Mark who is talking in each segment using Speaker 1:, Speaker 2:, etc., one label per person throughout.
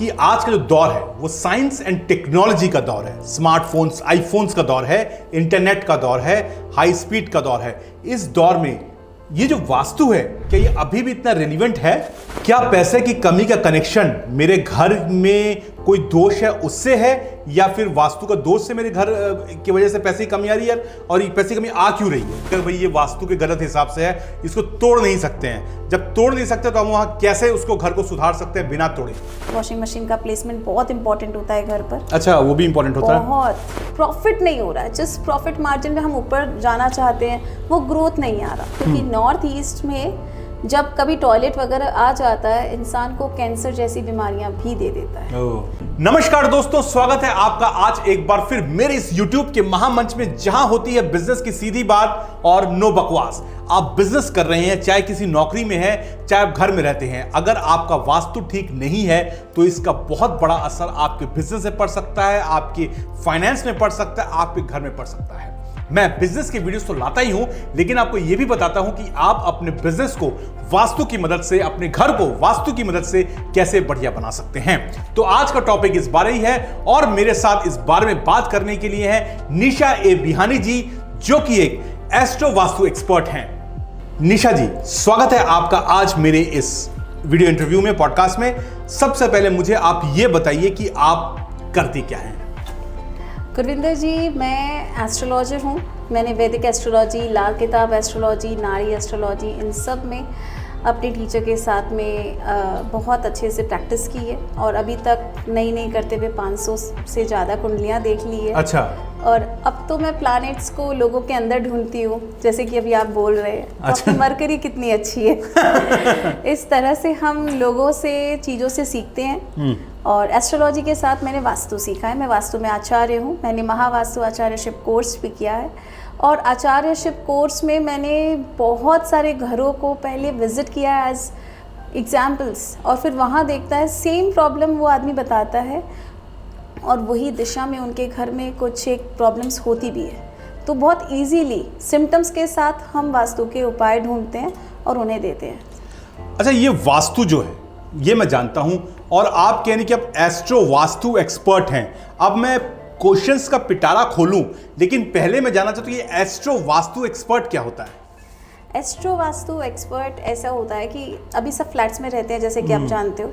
Speaker 1: कि आज का जो दौर है वो साइंस एंड टेक्नोलॉजी का दौर है। स्मार्टफोन्स, आईफोन्स का दौर है, इंटरनेट का दौर है, हाई स्पीड का दौर है। इस दौर में ये जो वास्तु है, क्या ये अभी भी इतना रेलिवेंट है? क्या पैसे की कमी का कनेक्शन मेरे घर में कोई दोष है उससे है, या फिर वास्तु का दोष से मेरे घर की वजह से पैसे की कमी आ रही है? और ये पैसे की कमी आ क्यों रही है? अगर भाई ये वास्तु के गलत हिसाब से है, इसको तोड़ नहीं सकते हैं। जब तोड़ नहीं सकते तो हम वहां कैसे उसको घर को सुधार सकते हैं बिना तोड़े?
Speaker 2: वॉशिंग मशीन का प्लेसमेंट बहुत इंपॉर्टेंट होता है घर पर।
Speaker 1: अच्छा, वो भी इंपॉर्टेंट होता है।
Speaker 2: बहुत प्रॉफिट नहीं हो रहा है, जिस प्रॉफिट मार्जिन में हम ऊपर जाना चाहते हैं वो ग्रोथ नहीं आ रहा, क्योंकि नॉर्थ ईस्ट में जब कभी टॉयलेट वगैरह आ जाता है, इंसान को कैंसर जैसी बीमारियां भी दे देता है।
Speaker 1: नमस्कार दोस्तों, स्वागत है आपका आज एक बार फिर मेरे इस YouTube के महामंच में, जहां होती है बिजनेस की सीधी बात और नो बकवास। आप बिजनेस कर रहे हैं, चाहे किसी नौकरी में है, चाहे आप घर में रहते हैं, अगर आपका वास्तु ठीक नहीं है तो इसका बहुत बड़ा असर आपके बिजनेस में पड़ सकता है, आपके फाइनेंस में पड़ सकता है, आपके घर में पड़ सकता है। मैं बिजनेस के वीडियोस तो लाता ही हूं, लेकिन आपको यह भी बताता हूं कि आप अपने बिजनेस को वास्तु की मदद से, अपने घर को वास्तु की मदद से कैसे बढ़िया बना सकते हैं। तो आज का टॉपिक इस बारे ही है, और मेरे साथ इस बारे में बात करने के लिए है निशा ए बिहानी जी, जो कि एक एस्ट्रो वास्तु एक्सपर्ट हैं। निशा जी, स्वागत है आपका आज मेरे इस वीडियो इंटरव्यू में, पॉडकास्ट में। सबसे पहले मुझे आप ये बताइए कि आप करती क्या हैं?
Speaker 2: गुरविंदर जी, मैं एस्ट्रोलॉजर हूँ। मैंने वैदिक एस्ट्रोलॉजी, लाल किताब एस्ट्रोलॉजी, नारी एस्ट्रोलॉजी, इन सब में अपने टीचर के साथ में बहुत अच्छे से प्रैक्टिस की है, और अभी तक नई करते हुए 500 से ज़्यादा कुंडलियाँ देख ली है।
Speaker 1: अच्छा।
Speaker 2: और अब तो मैं प्लैनेट्स को लोगों के अंदर ढूंढती हूँ, जैसे कि अभी आप बोल रहे हैं। अच्छा। मरकरी कितनी अच्छी है। इस तरह से हम लोगों से, चीज़ों से सीखते हैं। और एस्ट्रोलॉजी के साथ मैंने वास्तु सीखा है। मैं वास्तु में आचार्य हूँ। मैंने महावास्तु आचार्यशिप कोर्स भी किया है, और आचार्यशिप कोर्स में मैंने बहुत सारे घरों को पहले विजिट किया है एज एग्जाम्पल्स, और फिर वहाँ देखता है सेम प्रॉब्लम वो आदमी बताता है, और वही दिशा में उनके घर में कुछ एक प्रॉब्लम्स होती भी है। तो बहुत इजीली सिम्टम्स के साथ हम वास्तु के उपाय ढूंढते हैं और उन्हें देते हैं।
Speaker 1: अच्छा, ये वास्तु जो है ये मैं जानता हूं, और आप कहने कि आप एस्ट्रो वास्तु एक्सपर्ट हैं। अब मैं क्वेश्चंस का पिटारा खोलूं, लेकिन पहले मैं जानना चाहता हूं ये एस्ट्रो वास्तु एक्सपर्ट क्या होता है?
Speaker 2: एस्ट्रो वास्तु एक्सपर्ट ऐसा होता है कि अभी सब फ्लैट्स में रहते हैं, जैसे कि आप जानते हो,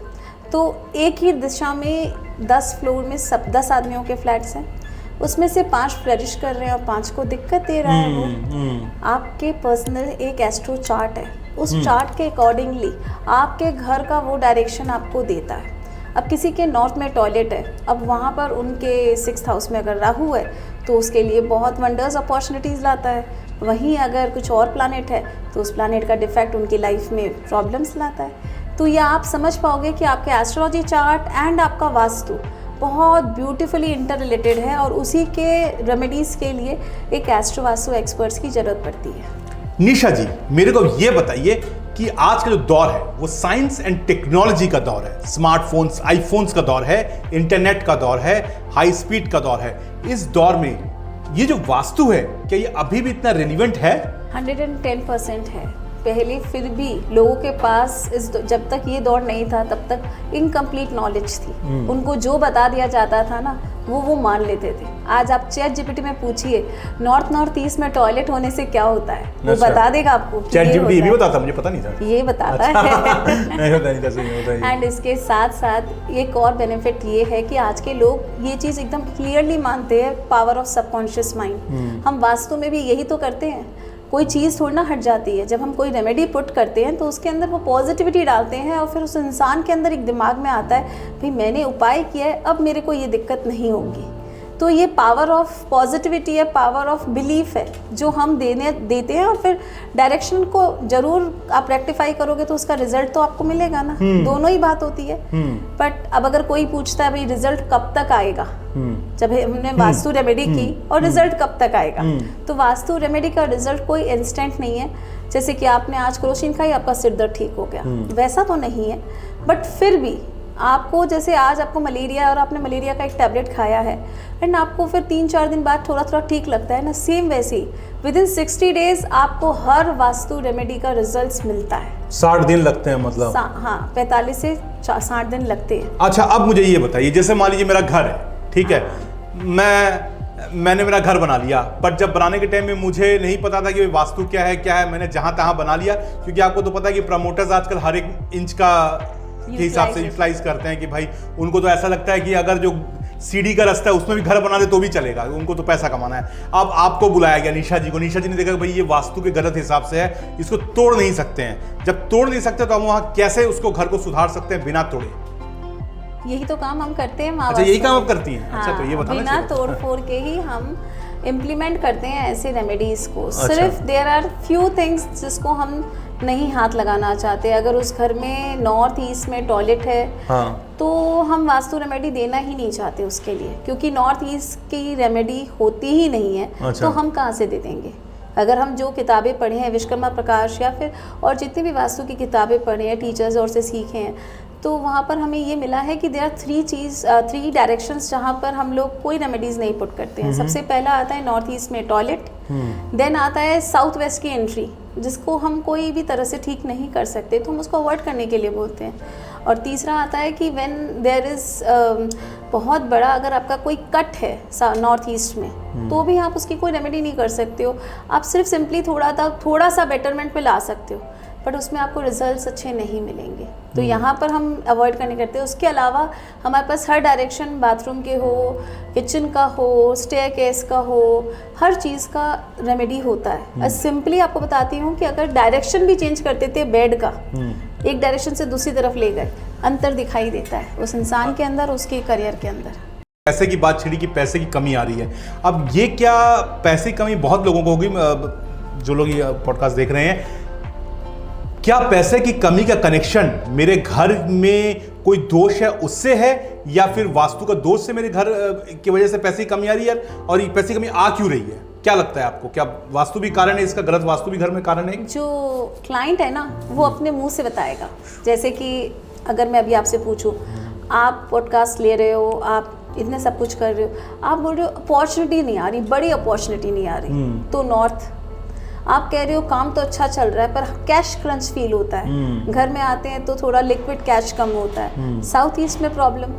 Speaker 2: तो एक ही दिशा में 10 फ्लोर में सब 10 आदमियों के फ्लैट्स हैं। उसमें से 5 फ्लरिश कर रहे हैं और 5 को दिक्कत दे रहा है वो। आपके पर्सनल एक एस्ट्रो चार्ट है, उस चार्ट के अकॉर्डिंगली आपके घर का वो डायरेक्शन आपको देता है। अब किसी के नॉर्थ में टॉयलेट है, अब वहाँ पर उनके 6th हाउस में अगर राहु है तो उसके लिए बहुत वंडर्स अपॉर्चुनिटीज़ लाता है। वहीं अगर कुछ और प्लानेट है तो उस प्लानेट का डिफेक्ट उनकी लाइफ में प्रॉब्लम्स लाता है। तो ये आप समझ पाओगे कि आपके एस्ट्रोलॉजी चार्ट एंड आपका वास्तु बहुत ब्यूटीफुली इंटर रिलेटेड है, और उसी के रेमेडीज़ के लिए एक एस्ट्रो वास्तु एक्सपर्ट्स की ज़रूरत पड़ती है।
Speaker 1: निशा जी, मेरे को ये बताइए कि आज का जो दौर है वो साइंस एंड टेक्नोलॉजी का दौर है। स्मार्टफोन्स, आईफोन्स का दौर है, इंटरनेट का दौर है, हाई स्पीड का दौर है। इस दौर में ये जो वास्तु है, क्या ये अभी भी इतना रेलिवेंट है?
Speaker 2: 110% है। पहले फिर भी लोगों के पास जब तक ये दौर नहीं था तब तक इनकम्प्लीट नॉलेज थी। उनको जो बता दिया जाता था ना, वो मान लेते थे। आज आप चैट जीपीटी में पूछिए नॉर्थ ईस्ट में टॉयलेट होने से क्या होता है, वो बता देगा आपको।
Speaker 1: चैट जीपीटी ये भी बताता, मुझे पता नहीं था।
Speaker 2: ये बताता है।
Speaker 1: नहीं बताइए, सही बताइए।
Speaker 2: एंड इसके साथ साथ एक और बेनिफिट ये है कि आज के लोग ये चीज़ एकदम क्लियरली मानते हैं, पावर ऑफ सबकॉन्शियस माइंड। हम वास्तु में भी यही तो करते हैं। कोई चीज़ थोड़ी ना हट जाती है। जब हम कोई रेमेडी पुट करते हैं तो उसके अंदर वो पॉजिटिविटी डालते हैं, और फिर उस इंसान के अंदर एक दिमाग में आता है, भाई मैंने उपाय किया है, अब मेरे को ये दिक्कत नहीं होगी। तो ये पावर ऑफ पॉजिटिविटी है, पावर ऑफ बिलीफ है, जो हम देते हैं, और फिर डायरेक्शन को जरूर आप रेक्टिफाई करोगे तो उसका रिजल्ट तो आपको मिलेगा ना। दोनों ही बात होती है। बट अब अगर कोई पूछता है भाई रिजल्ट कब तक आएगा, जब हमने वास्तु रेमेडी की और रिजल्ट कब तक आएगा, तो वास्तु रेमेडी का रिजल्ट कोई इंस्टेंट नहीं है। जैसे कि आपने आज क्रोसिन खाई, आपका सिर दर्द ठीक हो गया, वैसा तो नहीं है। बट फिर भी आपको, जैसे आज आपको मलेरिया है और आपने मलेरिया का एक टैबलेट खाया है, एंड आपको फिर 3-4 दिन बाद थोड़ा ठीक लगता है ना, सेम वैसे ही विद इन 60 डेज आपको हर वास्तु रेमेडी का रिजल्ट्स मिलता है।
Speaker 1: 60 दिन लगते हैं मतलब?
Speaker 2: हाँ, 45 से 60 दिन लगते हैं।
Speaker 1: अच्छा, अब मुझे ये बताइए, जैसे मान लीजिए मेरा घर है, ठीक है, मैंने मेरा घर बना लिया, पर जब बनाने के टाइम में मुझे नहीं पता था कि वास्तु क्या है, मैंने जहां तहां बना लिया, क्योंकि आपको तो पता है कि प्रमोटर्स आजकल हर एक इंच का के हिसाब से यूटिलाइज करते हैं कि भाई उनको तो ऐसा लगता है कि अगर जो सीढ़ी का रास्ता है उसमें भी घर बना दे तो भी चलेगा, उनको तो पैसा कमाना है। अब आपको बुलाया गया निशा जी को, निशा जी ने देखा भाई ये वास्तु के गलत हिसाब से है, इसको तोड़ नहीं सकते हैं। जब तोड़ नहीं सकते तो हम वहाँ कैसे उसको घर को सुधार सकते हैं बिना तोड़े?
Speaker 2: यही तो काम हम करते हैं।
Speaker 1: अच्छा, यही काम आप करती हैं?
Speaker 2: हाँ,
Speaker 1: अच्छा, तो ये बताना
Speaker 2: बिना तोड़ फोड़ के ही हम इम्प्लीमेंट करते हैं ऐसे रेमेडीज को।
Speaker 1: अच्छा।
Speaker 2: सिर्फ देयर आर फ्यू थिंग्स जिसको हम नहीं हाथ लगाना चाहते। अगर उस घर में नॉर्थ ईस्ट में टॉयलेट है,
Speaker 1: हाँ,
Speaker 2: तो हम वास्तु रेमेडी देना ही नहीं चाहते उसके लिए, क्योंकि नॉर्थ ईस्ट की रेमेडी होती ही नहीं है।
Speaker 1: अच्छा।
Speaker 2: तो हम कहाँ से दे देंगे? अगर हम जो किताबें पढ़े हैं, विश्वकर्मा प्रकाश या फिर और जितनी भी वास्तु की किताबें पढ़े हैं, टीचर्स और से सीखे हैं, तो वहाँ पर हमें ये मिला है कि देयर आर 3 डायरेक्शंस जहाँ पर हम लोग कोई रेमेडीज़ नहीं पुट करते हैं। सबसे पहला आता है नॉर्थ ईस्ट में टॉयलेट, देन आता है साउथ वेस्ट की एंट्री, जिसको हम कोई भी तरह से ठीक नहीं कर सकते तो हम उसको अवॉइड करने के लिए बोलते हैं। और तीसरा आता है कि व्हेन देयर इज़ बहुत बड़ा, अगर आपका कोई कट है नॉर्थ ईस्ट में, तो भी आप उसकी कोई रेमेडी नहीं कर सकते हो। आप सिर्फ सिंपली थोड़ा सा बेटरमेंट पे ला सकते हो, बट उसमें आपको रिजल्ट्स अच्छे नहीं मिलेंगे। तो यहाँ पर हम अवॉइड करने करते हैं। उसके अलावा हमारे पास हर डायरेक्शन, बाथरूम के हो, किचन का हो, स्टेयरकेस का हो, हर चीज़ का रेमेडी होता है। सिंपली आपको बताती हूँ कि अगर डायरेक्शन भी चेंज करते थे बेड का, एक डायरेक्शन से दूसरी तरफ ले गए, अंतर दिखाई देता है उस इंसान के अंदर, उसके करियर के अंदर।
Speaker 1: पैसे की बात छिड़ी कि पैसे की कमी आ रही है। अब ये क्या पैसे की कमी बहुत लोगों को होगी, जो लोग ये पॉडकास्ट देख रहे हैं, क्या पैसे की कमी का कनेक्शन मेरे घर में कोई दोष है उससे है, या फिर वास्तु का दोष से मेरे घर की वजह से पैसे की कमी आ रही है? और ये पैसे की कमी आ क्यों रही है? क्या लगता है आपको, क्या वास्तु भी कारण है इसका? गलत वास्तु भी घर में कारण है?
Speaker 2: जो क्लाइंट है ना, वो अपने मुंह से बताएगा। जैसे कि अगर मैं अभी आपसे पूछूं, आप पॉडकास्ट ले रहे हो, आप इतने सब कुछ कर रहे हो, आप बोल रहे हो अपॉर्चुनिटी नहीं आ रही, बड़ी अपॉर्चुनिटी नहीं आ रही, तो नॉर्थ आप कह रहे हो काम तो अच्छा चल रहा है पर कैश क्रंच फील होता है, घर में आते हैं तो थोड़ा लिक्विड कैश कम होता है। साउथ ईस्ट में प्रॉब्लम,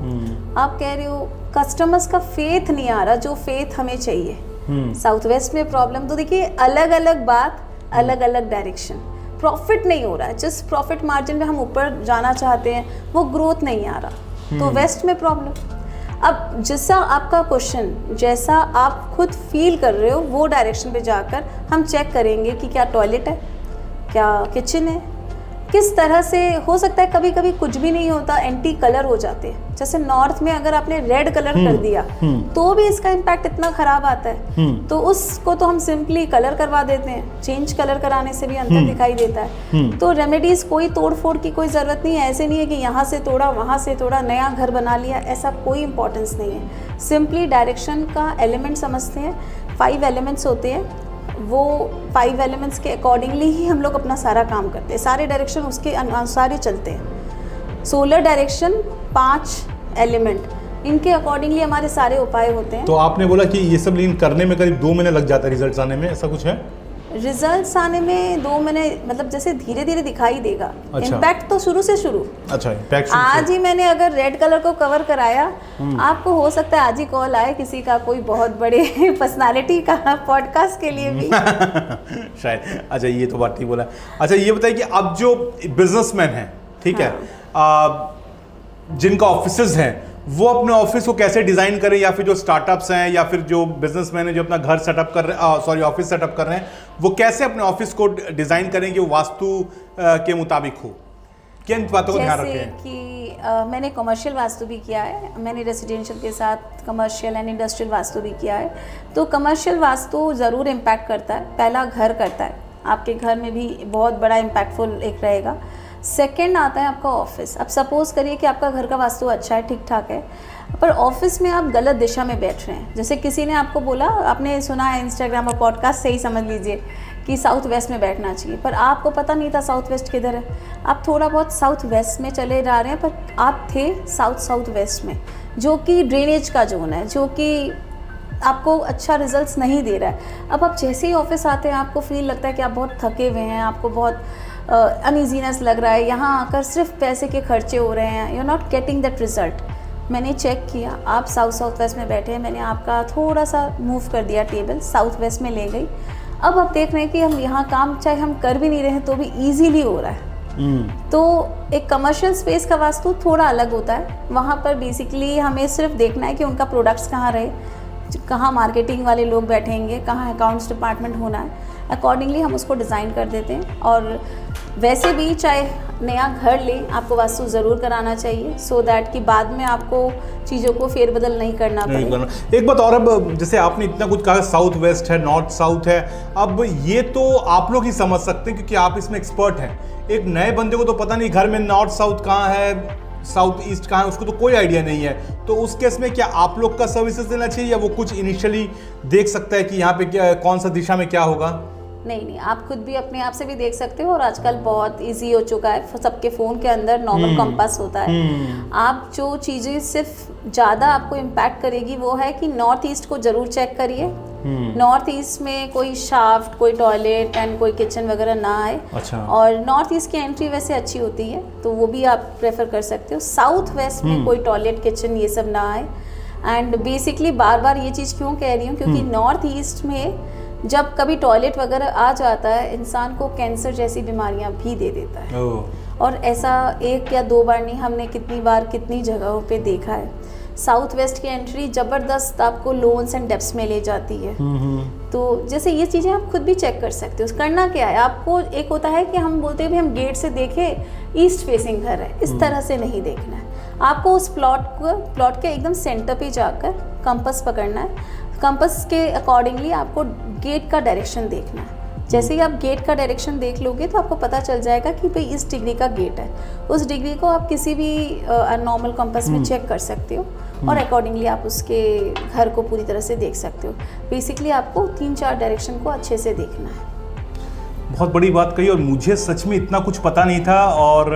Speaker 2: आप कह रहे हो कस्टमर्स का फेथ नहीं आ रहा जो फेथ हमें चाहिए। साउथ वेस्ट में प्रॉब्लम। तो देखिए, अलग अलग बात, अलग अलग डायरेक्शन। प्रॉफिट नहीं हो रहा है, जिस प्रॉफिट मार्जिन में हम ऊपर जाना चाहते हैं वो ग्रोथ नहीं आ रहा, तो वेस्ट में प्रॉब्लम। अब जैसा आपका क्वेश्चन, जैसा आप खुद फील कर रहे हो, वो डायरेक्शन पे जाकर हम चेक करेंगे कि क्या टॉयलेट है, क्या किचन है, किस तरह से हो सकता है। कभी कभी कुछ भी नहीं होता, एंटी कलर हो जाते हैं। जैसे नॉर्थ में अगर आपने रेड कलर कर दिया तो भी इसका इम्पैक्ट इतना खराब आता है, तो उसको तो हम सिंपली कलर करवा देते हैं। चेंज कलर कराने से भी अंतर दिखाई देता है। तो रेमेडीज कोई तोड़ फोड़ की कोई ज़रूरत नहीं है। ऐसे नहीं है कि यहाँ से तोड़ा, वहाँ से तोड़ा, नया घर बना लिया, ऐसा कोई इंपॉर्टेंस नहीं है। सिंपली डायरेक्शन का एलिमेंट समझते हैं। 5 एलिमेंट्स होते हैं, वो 5 एलिमेंट्स के अकॉर्डिंगली ही हम लोग अपना सारा काम करते हैं। सारे डायरेक्शन उसके अनुसार ही चलते हैं। सोलर डायरेक्शन 5 एलिमेंट, इनके अकॉर्डिंगली हमारे सारे उपाय होते हैं।
Speaker 1: तो आपने बोला कि ये सब लेकिन करने में करीब 2 महीने लग जाता है रिजल्ट्स आने में, ऐसा कुछ है?
Speaker 2: रिजल्ट्स आने में 2 महीने, मतलब जैसे धीरे धीरे दिखाई देगा।
Speaker 1: अच्छा।
Speaker 2: इम्पैक्ट तो शुरू से शुरू।
Speaker 1: अच्छा, इम्पैक्ट
Speaker 2: आज ही मैंने अगर रेड कलर को कवर कराया, आपको हो सकता है आज ही कॉल आए किसी का, कोई बहुत बड़े पर्सनालिटी का, पॉडकास्ट के लिए भी
Speaker 1: शायद। अच्छा, ये तो बात ठीक बोला। अच्छा, ये बताइए कि अब जो बिजनेसमैन हैं, ठीक है, जिनका ऑफिसेज हैं, वो अपने ऑफिस को कैसे डिजाइन करें, या फिर जो स्टार्टअप्स हैं या फिर जो बिजनेसमैन हैं जो अपना घर सेटअप कर रहे हैं, ऑफिस सेटअप कर रहे हैं, वो कैसे अपने ऑफिस को डिजाइन करें कि वो वास्तु के मुताबिक हो? किन बातों का ध्यान रखें?
Speaker 2: जैसे कि मैंने कमर्शियल वास्तु भी किया है, मैंने रेजिडेंशियल के साथ कमर्शियल एंड इंडस्ट्रियल वास्तु भी किया है। तो कमर्शियल वास्तु ज़रूर इम्पैक्ट करता है। पहला घर करता है, आपके घर में भी बहुत बड़ा इम्पैक्टफुल एक रहेगा। सेकंड आता है आपका ऑफिस। अब सपोज करिए कि आपका घर का वास्तु अच्छा है, ठीक ठाक है, पर ऑफिस में आप गलत दिशा में बैठ रहे हैं। जैसे किसी ने आपको बोला, आपने सुना है इंस्टाग्राम और पॉडकास्ट से ही समझ लीजिए कि साउथ वेस्ट में बैठना चाहिए, पर आपको पता नहीं था साउथ वेस्ट किधर है। आप थोड़ा बहुत साउथ वेस्ट में चले जा रहे हैं, पर आप थे साउथ वेस्ट में, जो कि ड्रेनेज का जोन है, जो कि आपको अच्छा रिजल्ट्स नहीं दे रहा है। अब आप जैसे ही ऑफिस आते हैं, आपको फील लगता है कि आप बहुत थके हुए हैं, आपको बहुत अनईजीनेस लग रहा है, यहाँ आकर सिर्फ पैसे के खर्चे हो रहे हैं, you are not getting that result. मैंने चेक किया, आप साउथ वेस्ट में बैठे हैं, मैंने आपका थोड़ा सा मूव कर दिया टेबल, साउथ वेस्ट में ले गई। अब आप देख रहे हैं कि हम यहाँ काम चाहे हम कर भी नहीं रहे हैं तो भी ईजीली हो रहा है। तो एक कमर्शियल स्पेस का वास्तु थोड़ा अलग होता है। वहाँ पर बेसिकली हमें सिर्फ देखना है कि उनका प्रोडक्ट्स कहाँ रहे, कहाँ मार्केटिंग वाले लोग बैठेंगे, कहाँ अकाउंट्स डिपार्टमेंट होना है, अकॉर्डिंगली हम उसको डिज़ाइन कर देते हैं। और वैसे भी चाहे नया घर ले, आपको वास्तु ज़रूर कराना चाहिए सो दैट कि बाद में आपको चीज़ों को फेरबदल नहीं करना पड़े।
Speaker 1: एक बात और, अब जैसे आपने इतना कुछ कहा, साउथ वेस्ट है, नॉर्थ साउथ है, अब ये तो आप लोग ही समझ सकते हैं क्योंकि आप इसमें एक्सपर्ट हैं। एक नए बंदे को तो पता नहीं घर में नॉर्थ साउथ कहाँ है, साउथ ईस्ट कहाँ है, उसको तो कोई आइडिया नहीं है। तो उस केस में क्या आप लोग का सर्विसेज देना चाहिए या वो कुछ इनिशियली देख सकता है कि यहाँ पे क्या, कौन सा दिशा में क्या होगा?
Speaker 2: नहीं, आप खुद भी अपने आप से भी देख सकते हो और आजकल बहुत इजी हो चुका है, सबके फ़ोन के अंदर नॉर्मल कंपास होता है। आप जो चीज़ें सिर्फ ज़्यादा आपको इम्पैक्ट करेगी वो है कि नॉर्थ ईस्ट को ज़रूर चेक करिए। नॉर्थ ईस्ट में कोई शाफ्ट, कोई टॉयलेट एंड कोई किचन वगैरह ना आए।
Speaker 1: अच्छा।
Speaker 2: और नॉर्थ ईस्ट की एंट्री वैसे अच्छी होती है तो वो भी आप प्रेफर कर सकते हो। साउथ वेस्ट में कोई टॉयलेट, किचन ये सब ना आए। एंड बेसिकली बार बार ये चीज़ क्यों कह रही हूँ, क्योंकि नॉर्थ ईस्ट में जब कभी टॉयलेट वगैरह आ जाता है, इंसान को कैंसर जैसी बीमारियां भी दे देता है। और ऐसा एक या दो बार नहीं, हमने कितनी बार कितनी जगहों पे देखा है। साउथ वेस्ट की एंट्री ज़बरदस्त आपको लोन्स एंड डेप्स में ले जाती है। तो जैसे ये चीज़ें आप खुद भी चेक कर सकते हो। करना क्या है आपको, एक होता है कि हम बोलते हैं भी हम गेट से देखें ईस्ट फेसिंग घर है, इस तरह से नहीं देखना है आपको। उस प्लॉट के एकदम सेंटर पे जाकर कंपास पकड़ना है। कंपास के अकॉर्डिंगली आपको गेट का डायरेक्शन देखना है। जैसे ही आप गेट का डायरेक्शन देख लोगे तो आपको पता चल जाएगा कि भाई इस डिग्री का गेट है। उस डिग्री को आप किसी भी नॉर्मल कंपास में चेक कर सकते हो और अकॉर्डिंगली आप उसके घर को पूरी तरह से देख सकते हो। बेसिकली आपको 3-4 डायरेक्शन को अच्छे से देखना है।
Speaker 1: बहुत बड़ी बात कही और मुझे सच में इतना कुछ पता नहीं था और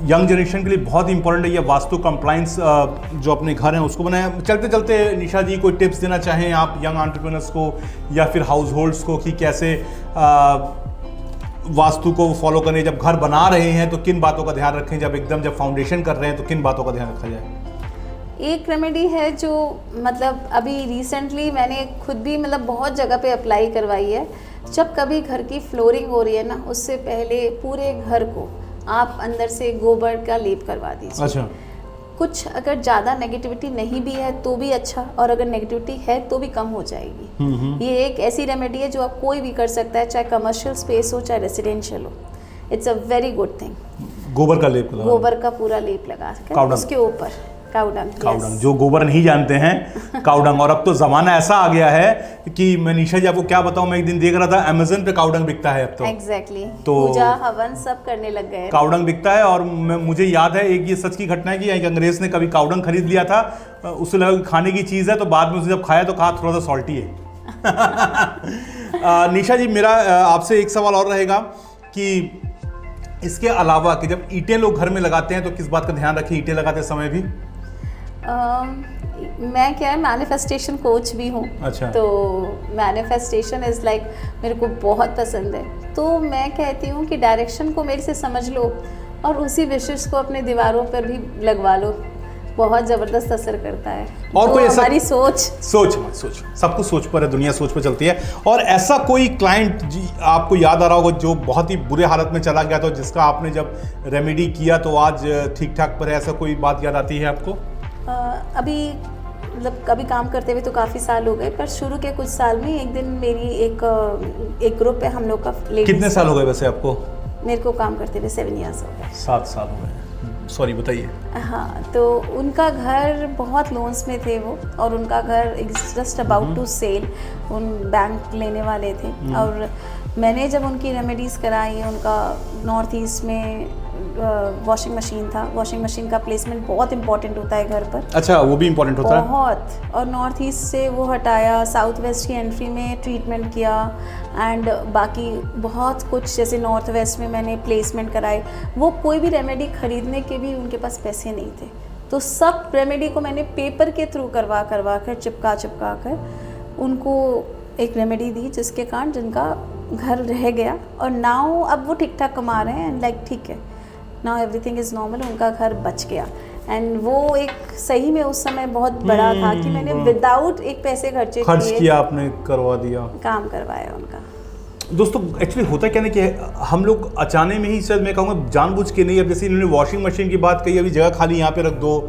Speaker 1: यंग जनरेशन के लिए बहुत इंपॉर्टेंट है ये वास्तु कंप्लाइंस जो अपने घर हैं उसको बनाया। चलते चलते निशा जी कोई टिप्स देना चाहें आप यंग एंटरप्रेन्योर्स को या फिर हाउस होल्ड्स को कि कैसे वास्तु को फॉलो करें, जब घर बना रहे हैं तो किन बातों का ध्यान रखें, जब फाउंडेशन कर रहे हैं तो किन बातों का ध्यान रखा जाए?
Speaker 2: एक रेमेडी है जो मतलब अभी रिसेंटली मैंने खुद भी मतलब बहुत जगह पे अप्लाई करवाई है। जब कभी घर की फ्लोरिंग हो रही है ना, उससे पहले पूरे घर को आप अंदर से गोबर का लेप करवा दीजिए।
Speaker 1: अच्छा।
Speaker 2: कुछ अगर ज़्यादा नेगेटिविटी नहीं भी है तो भी अच्छा, और अगर नेगेटिविटी है तो भी कम हो जाएगी। ये एक ऐसी रेमेडी है जो आप कोई भी कर सकता है, चाहे कमर्शियल स्पेस हो चाहे रेसिडेंशियल हो। It's a very good thing.
Speaker 1: गोबर का लेप,
Speaker 2: गोबर का पूरा लेप लगा कर उसके ऊपर काउडंग,
Speaker 1: जो गोबर नहीं जानते हैं काउडंग। और अब तो ज़माना ऐसा आ गया है कि मैं निशा जी आपको क्या बताऊं, मैं एक दिन देख रहा था अमेज़न पे काउडंग बिकता है अब तो।
Speaker 2: एग्जैक्टली।
Speaker 1: तो
Speaker 2: पूजा हवन सब करने लग गए, काउडंग
Speaker 1: बिकता है। और मुझे याद है एक ये सच की घटना है कि एक अंग्रेज ने कभी काउडंग खरीद लिया था, उसे लगा खाने की चीज़ है, तो बाद में उसे जब खाया तो कहा थोड़ा सा सॉल्टी है। निशा जी मेरा आपसे एक सवाल और रहेगा कि इसके अलावा कि जब ईंटें लोग घर में लगाते हैं तो किस बात का ध्यान रखें ईंटें लगाते समय भी?
Speaker 2: मैं क्या है मैनिफेस्टेशन कोच भी हूँ।
Speaker 1: अच्छा।
Speaker 2: तो मैनिफेस्टेशन इज़ लाइक मेरे को बहुत पसंद है। तो मैं कहती हूँ कि डायरेक्शन को मेरे से समझ लो और उसी विशेष को अपने दीवारों पर भी लगवा लो, बहुत ज़बरदस्त असर करता है।
Speaker 1: और कोई ऐसा
Speaker 2: हमारी सोच
Speaker 1: सब कुछ सोच पर है, दुनिया सोच पर चलती है। और ऐसा कोई क्लाइंट आपको याद आ रहा होगा जो बहुत ही बुरे हालत में चला गया था, जिसका आपने जब रेमेडी किया तो आज ठीक ठाक पर है, ऐसा कोई बात याद आती है आपको?
Speaker 2: अभी मतलब कभी काम करते हुए तो काफ़ी साल हो गए, पर शुरू के कुछ साल में एक दिन मेरी एक ग्रुप है हम लोग का।
Speaker 1: कितने साल हो गए वैसे आपको?
Speaker 2: मेरे को काम करते हुए 7 ईयर्स हो गए।
Speaker 1: 7 साल हो गए। सॉरी, बताइए।
Speaker 2: हाँ, तो उनका घर बहुत लोन्स में थे वो, और उनका घर जस्ट अबाउट टू सेल, उन बैंक लेने वाले थे। और मैंने जब उनकी रेमेडीज़ कराई, उनका नॉर्थ ईस्ट में वॉशिंग मशीन था। वॉशिंग मशीन का प्लेसमेंट बहुत इंपॉर्टेंट होता है घर पर।
Speaker 1: अच्छा, वो भी इंपॉर्टेंट होता है
Speaker 2: बहुत। और नॉर्थ ईस्ट से वो हटाया, साउथ वेस्ट की एंट्री में ट्रीटमेंट किया, एंड बाकी बहुत कुछ जैसे नॉर्थ वेस्ट में मैंने प्लेसमेंट कराई। वो कोई भी रेमेडी खरीदने के भी उनके पास पैसे नहीं थे, तो सब रेमेडी को मैंने पेपर के थ्रू करवा कर चिपका कर उनको एक रेमेडी दी, जिसके कारण जिनका घर रह गया और नाउ अब वो ठीक ठाक कमा रहे हैं एंड लाइक ठीक है, नाउ एवरीथिंग इज़ नॉर्मल, उनका घर बच गया। एंड वो एक सही में उस समय बहुत बड़ा था कि मैंने विदाउट एक पैसे खर्च
Speaker 1: किया, आपने करवा दिया,
Speaker 2: काम करवाया उनका।
Speaker 1: दोस्तों एक्चुअली होता क्या ना कि हम लोग अचानक में ही, शायद मैं कहूँगा जानबूझ के नहीं, अब जैसे इन्होंने वॉशिंग मशीन की बात कही, अभी जगह खाली यहाँ पे रख दो,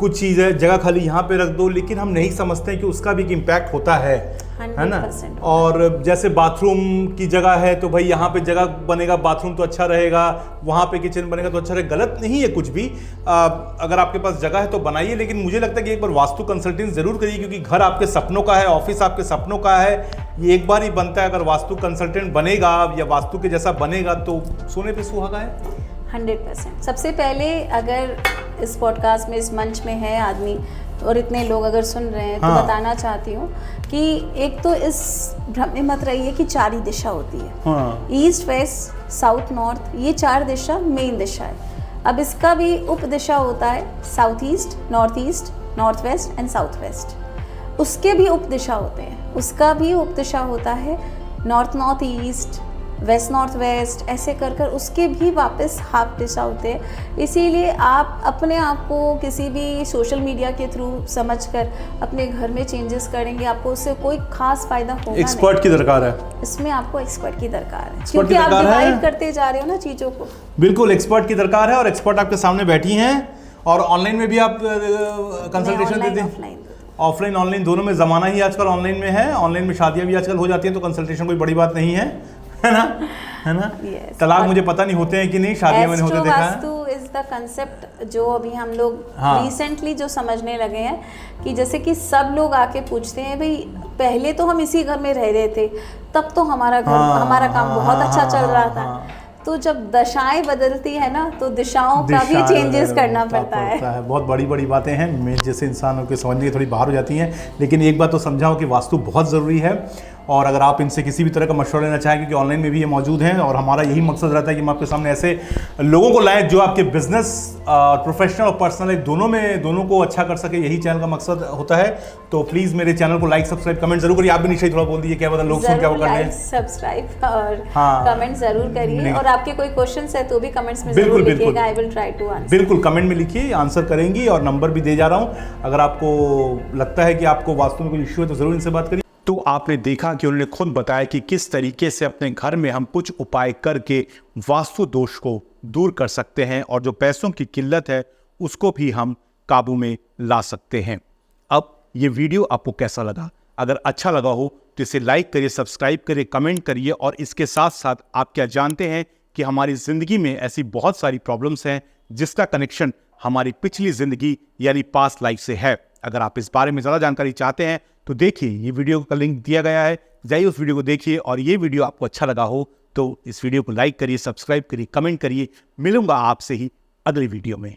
Speaker 1: कुछ चीज़ है जगह खाली यहाँ पे रख दो, लेकिन हम नहीं समझते हैं कि उसका भी एक इम्पैक्ट होता है ना। और जैसे बाथरूम की जगह है तो भाई यहाँ पे जगह बनेगा, बाथरूम तो अच्छा रहेगा, वहाँ पे किचन बनेगा तो अच्छा रहेगा, गलत नहीं है कुछ भी। अगर आपके पास जगह है तो बनाइए, लेकिन मुझे लगता है कि एक बार वास्तु कंसल्टेंट जरूर करिए, क्योंकि घर आपके सपनों का है, ऑफिस आपके सपनों का है, ये एक बार ही बनता है। अगर वास्तु कंसल्टेंट बनेगा या वास्तु के जैसा बनेगा तो सोने पे सुहागा है
Speaker 2: 100%। सबसे पहले अगर इस पॉडकास्ट में, इस मंच में है आदमी और इतने लोग अगर सुन रहे हैं तो बताना चाहती हूँ कि एक तो इस भ्रम में मत रहिए कि 4 ही दिशा होती है, ईस्ट वेस्ट साउथ नॉर्थ, ये 4 दिशा मेन दिशा है। अब इसका भी उप दिशा होता है south east, north west and south west, उसके भी उप दिशा होते हैं, उसका भी उप दिशा होता है north east, west north west, ऐसे कर कर उसके भी वापस हाफ दिशा होते हैं। इसीलिए आप अपने आप को किसी भी सोशल मीडिया के थ्रू समझकर अपने घर में चेंजेस करेंगे, आपको उससे कोई खास फायदा होगा नहीं।
Speaker 1: एक्सपर्ट की दरकार है
Speaker 2: इसमें, आपको एक्सपर्ट की दरकार है, क्योंकि आप डिवाइड करते जा रहे हो ना चीज़ों को।
Speaker 1: बिल्कुल एक्सपर्ट की दरकार है, और एक्सपर्ट आपके सामने बैठी हैं, और ऑनलाइन में भी आप कंसल्टेशन देते हैं, ऑफलाइन ऑनलाइन दोनों में। ज़माना ही आजकल ऑनलाइन में है, ऑनलाइन में शादियाँ भी आजकल हो जाती हैं, तो कंसल्टेशन कोई बड़ी बात नहीं है ना। yes, तलाक मुझे पता नहीं होते हैं कि नहीं, शादियां मैंने होते देखा है।
Speaker 2: वास्तु इज द कंसेप्ट जो अभी हम लोग रिसेंटली जो समझने लगे हैं, कि जैसे कि सब लोग आके पूछते हैं भाई पहले तो हम इसी घर में रह रहे थे, तब तो हमारा घर हमारा काम बहुत अच्छा चल रहा था, तो जब दशाएं बदलती है ना तो दिशाओं का भी चेंजेस करना पड़ता है।
Speaker 1: बहुत बड़ी बड़ी बातें हैं, मैं जैसे इंसानों के समझने की थोड़ी बाहर हो जाती हैं, लेकिन एक बात तो समझाओ कि वास्तु बहुत ज़रूरी है। और अगर आप इनसे किसी भी तरह का मशवरा लेना चाहें, क्योंकि ऑनलाइन में भी ये मौजूद हैं, और हमारा यही मकसद रहता है कि हम आपके सामने ऐसे लोगों को लाएं जो आपके बिजनेस प्रोफेशनल और पर्सनल दोनों को अच्छा कर सके, यही चैनल का मकसद होता है। तो प्लीज़ मेरे चैनल को लाइक सब्सक्राइब कमेंट जरूर करिए। आप भी निश्चय थोड़ा बोल दीजिए, क्या पता लोग सुन क्या वो कर रहे हैं।
Speaker 2: सब्सक्राइब और कमेंट जरूर करिए, और आपके कोई क्वेश्चंस है तो भी कमेंट्स में जरूर लिखिएगा, I will try to answer.
Speaker 1: बिल्कुल कमेंट में लिखिए, आंसर करेंगी, और नंबर भी दे जा रहा हूँ। अगर आपको लगता है कि आपको वास्तु में कोई इश्यू है तो जरूर इनसे बात करिए। तो आपने देखा कि उन्होंने खुद बताया कि किस तरीके से अपने घर में हम कुछ उपाय करके वास्तु दोष को दूर कर सकते हैं, और जो पैसों की किल्लत है उसको भी हम काबू में ला सकते हैं। अब ये वीडियो आपको कैसा लगा? अगर अच्छा लगा हो तो इसे लाइक करिए, सब्सक्राइब करिए, कमेंट करिए, और इसके साथ साथ आप क्या जानते हैं कि हमारी ज़िंदगी में ऐसी बहुत सारी प्रॉब्लम्स हैं जिसका कनेक्शन हमारी पिछली ज़िंदगी यानी पास्ट लाइफ से है। अगर आप इस बारे में ज़्यादा जानकारी चाहते हैं तो देखिए, ये वीडियो का लिंक दिया गया है, जाइए उस वीडियो को देखिए। और ये वीडियो आपको अच्छा लगा हो तो इस वीडियो को लाइक करिए, सब्सक्राइब करिए, कमेंट करिए। मिलूंगा आपसे ही अगली वीडियो में।